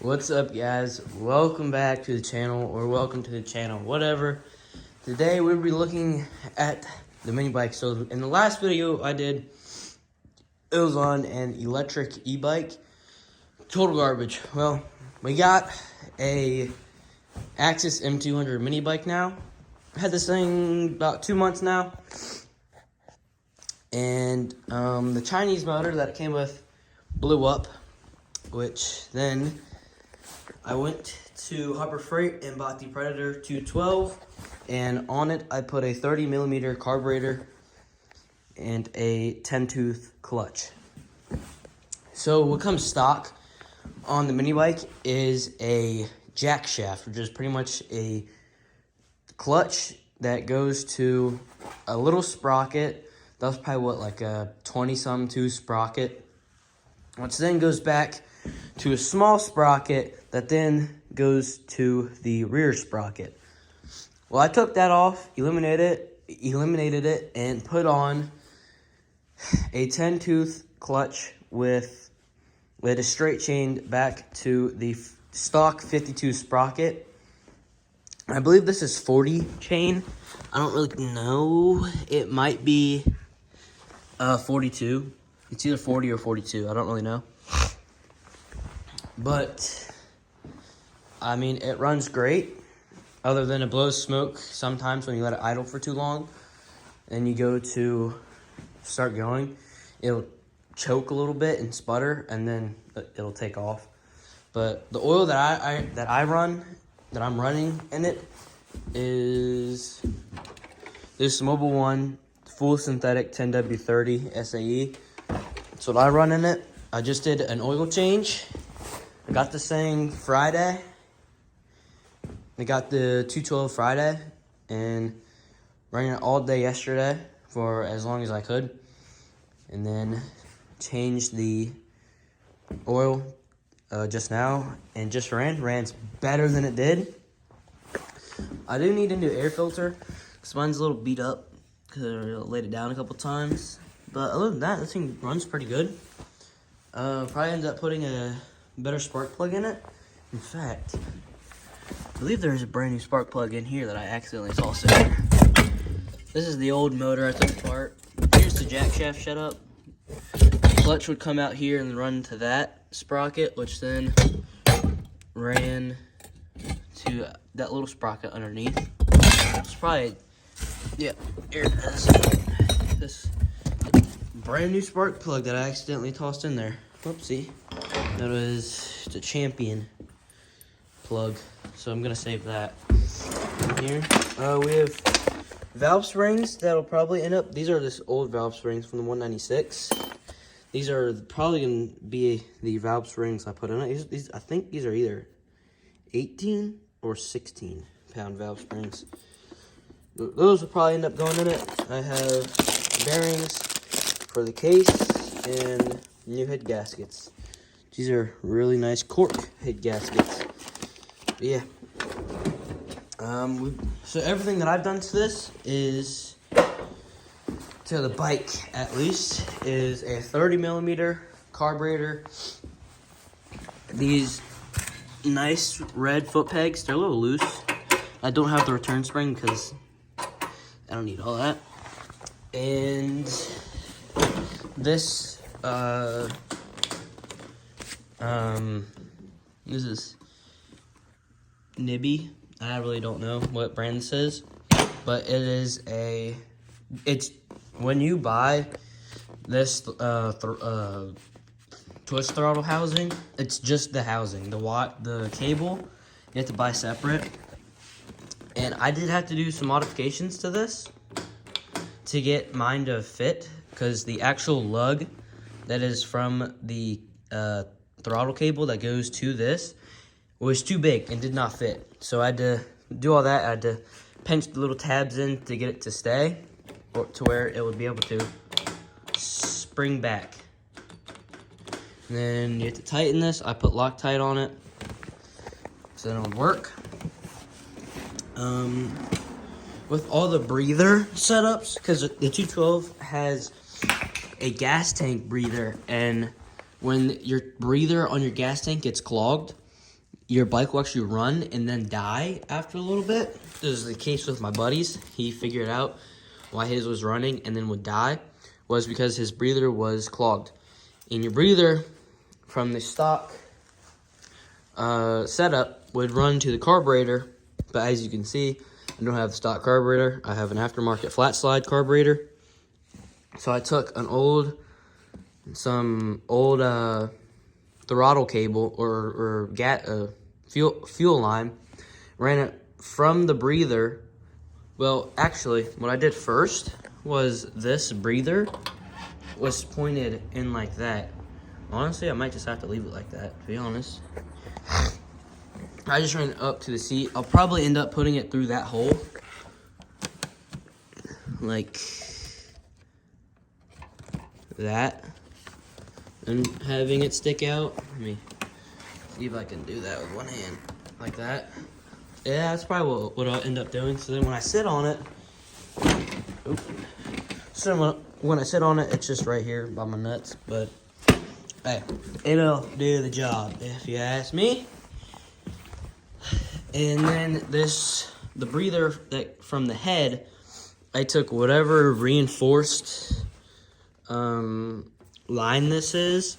What's up, guys? Welcome back to the channel, or welcome to the channel, whatever. Today we'll be looking at the mini bike. So in the last video I did, it was on an electric e-bike. Total garbage. Well, we got a Axis m200 mini bike now. I had this thing about 2 months now, and the Chinese motor that it came with blew up, which then I went to Harbor Freight and bought the Predator 212, and on it I put a 30mm carburetor and a 10-tooth clutch. So what comes stock on the mini bike is a jack shaft, which is pretty much a clutch that goes to a little sprocket. That's probably what, like a 20-some tooth sprocket, which then goes back to a small sprocket that then goes to the rear sprocket. Well, I took that off, eliminated it, and put on a 10-tooth clutch with a straight chain back to the stock 52 sprocket. I believe this is 40 chain. I don't really know. It might be 42. It's either 40 or 42. I don't really know. But, I mean, it runs great, other than it blows smoke sometimes when you let it idle for too long. And you go to start going, it'll choke a little bit and sputter, and then it'll take off. But the oil that I'm running in it is this Mobile One full synthetic 10W30 SAE. That's what I run in it. I just did an oil change. I got this thing Friday. I got the 212 Friday and ran it all day yesterday for as long as I could. And then changed the oil just now and just ran better than it did. I do need a new air filter because mine's a little beat up because I laid it down a couple times. But other than that, this thing runs pretty good. Probably ended up putting a better spark plug in it. In fact, I believe there's a brand new spark plug in here that I accidentally tossed in there. This is the old motor I took apart. Here's the jack shaft shut up. The clutch would come out here and run to that sprocket, which then ran to that little sprocket underneath. It's probably, yeah, here it is. This brand new spark plug that I accidentally tossed in there. Whoopsie. That was the Champion plug, so I'm gonna save that. Here, we have valve springs that'll probably end up. These are this old valve springs from the 196. These are probably gonna be the valve springs I put in it. These I think these are either 18 or 16 pound valve springs. Those will probably end up going in it. I have bearings for the case and new head gaskets. These are really nice cork head gaskets. But yeah. So everything that I've done to this is, to the bike at least, is a 30mm carburetor. These nice red foot pegs, they're a little loose. I don't have the return spring because I don't need all that. And this, this is Nibby. I really don't know what brand this is, but it is it's when you buy this twist throttle housing, it's just the housing. The cable, you have to buy separate. And I did have to do some modifications to this to get mine to fit, because the actual lug that is from the throttle cable that goes to this was too big and did not fit. So I had to do all that. I had to pinch the little tabs in to get it to stay, or to where it would be able to spring back. And then you have to tighten this. I put Loctite on it so then it would work. With all the breather setups, because the 212 has a gas tank breather, and when your breather on your gas tank gets clogged, your bike will actually run and then die after a little bit. This is the case with my buddies. He figured out why his was running and then would die was because his breather was clogged. And your breather from the stock setup would run to the carburetor, but as you can see, I don't have the stock carburetor. I have an aftermarket flat slide carburetor. So I took some old throttle cable or fuel line, ran it from the breather. Well, actually, what I did first was this breather was pointed in like that. Honestly, I might just have to leave it like that, to be honest. I just ran it up to the seat. I'll probably end up putting it through that hole. Like that. And having it stick out. Let me see if I can do that with one hand. Like that. Yeah, that's probably what I'll end up doing. So then when I sit on it, when I sit on it, it's just right here by my nuts. But hey, it'll do the job if you ask me. And then the breather that from the head, I took whatever reinforced line this is,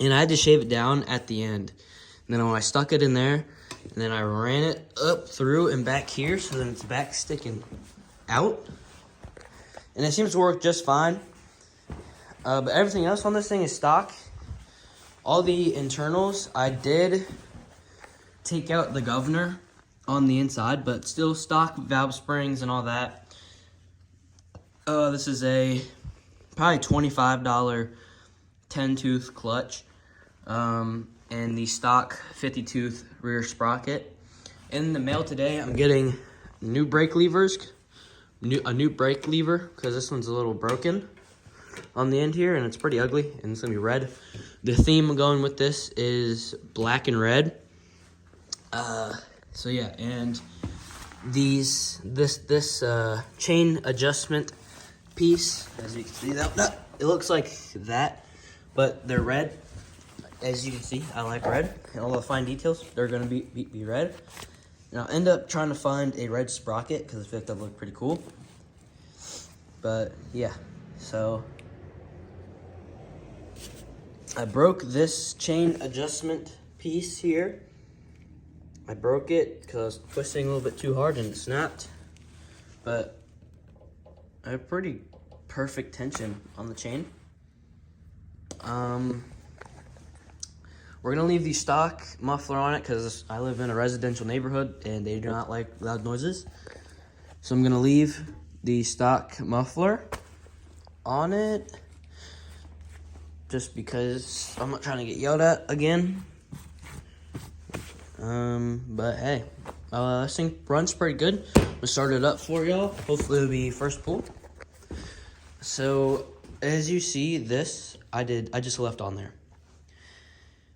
and I had to shave it down at the end. And then when I stuck it in there, and then I ran it up through and back here, so then it's back sticking out. And it seems to work just fine. But everything else on this thing is stock. All the internals, I did take out the governor on the inside, but still stock valve springs and all that. This is a probably $25 10-tooth clutch, and the stock 50-tooth rear sprocket. In the mail today, I'm getting new brake levers, a new brake lever, because this one's a little broken on the end here, and it's pretty ugly, and it's gonna be red. The theme going with this is black and red. So yeah, and this chain adjustment piece, as you can see, that it looks like that, but they're red. As you can see, I like red, and all the fine details, they're gonna be red. And I'll end up trying to find a red sprocket because I feel like that would look pretty cool. But yeah, so I broke this chain adjustment piece here. I broke it because I was twisting a little bit too hard and it snapped. But I have pretty perfect tension on the chain. We're gonna leave the stock muffler on it because I live in a residential neighborhood and they do not like loud noises. So I'm gonna leave the stock muffler on it just because I'm not trying to get yelled at again. But hey, this thing runs pretty good. I'm gonna start it up for y'all. Hopefully it'll be first pull. So as you see, this I just left on there,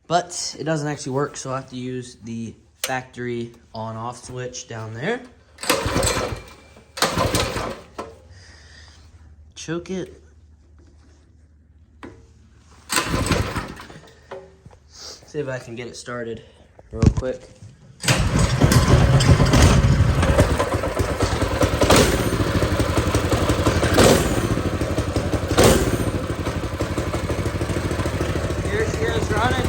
but it doesn't actually work. So I have to use the factory on-off switch down there. Choke it. See if I can get it started real quick. Here it's running.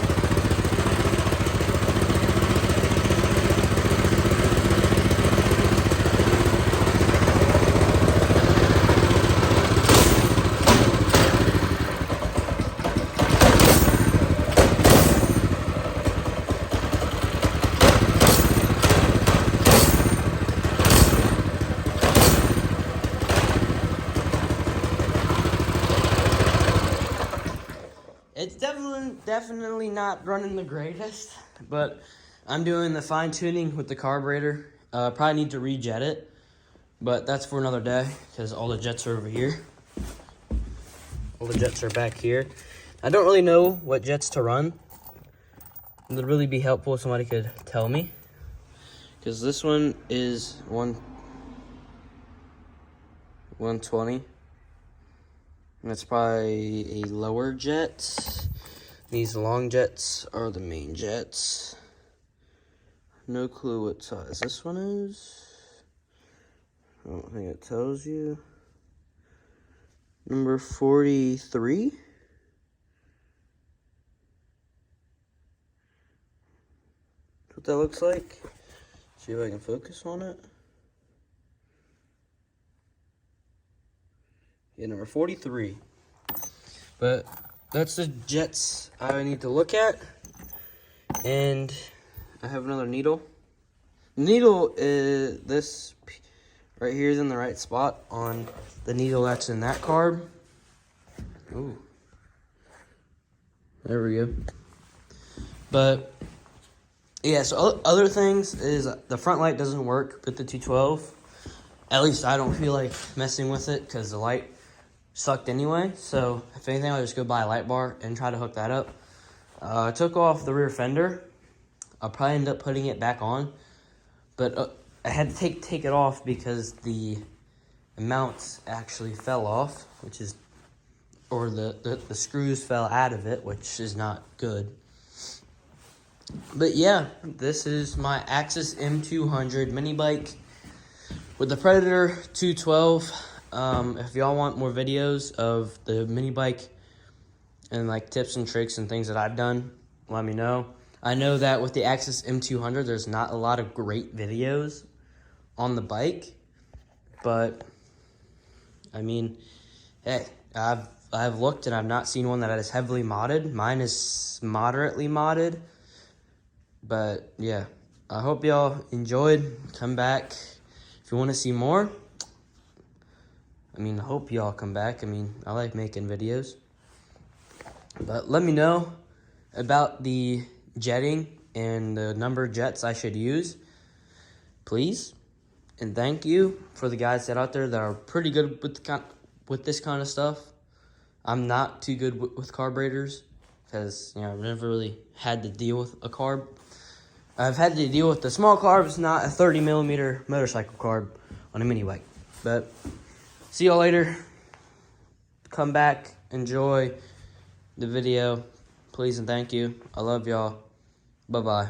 It's definitely not running the greatest, but I'm doing the fine tuning with the carburetor. Probably need to rejet it, but that's for another day because all the jets are over here. All the jets are back here. I don't really know what jets to run. It would really be helpful if somebody could tell me, because this one is 120. And that's probably a lower jet. These long jets are the main jets. No clue what size this one is. I don't think it tells you. Number 43. That's what that looks like. See if I can focus on it. Yeah, number 43. But that's the jets I need to look at. And I have another needle. Needle is this right here is in the right spot on the needle that's in that carb. Ooh. There we go. But yeah, so other things is the front light doesn't work with the 212. At least I don't feel like messing with it because the light sucked anyway. So if anything, I'll just go buy a light bar and try to hook that up. I took off the rear fender. I'll probably end up putting it back on, but I had to take it off because the mounts actually fell off, or the screws fell out of it, which is not good. But yeah, this is my Axis M200 mini bike with the Predator 212. If y'all want more videos of the mini bike and like tips and tricks and things that I've done, let me know. I know that with the Axis M200, there's not a lot of great videos on the bike, but I mean, hey, I've looked and I've not seen one that is heavily modded. Mine is moderately modded, but yeah, I hope y'all enjoyed. Come back if you want to see more. I mean, I hope y'all come back. I mean, I like making videos, but let me know about the jetting and the number of jets I should use, please. And thank you for the guys that out there that are pretty good with this kind of stuff. I'm not too good with carburetors because, you know, I've never really had to deal with a carb. I've had to deal with the small carbs, not a 30mm motorcycle carb on a mini bike. But see y'all later. Come back, enjoy the video. Please and thank you. I love y'all. Bye-bye.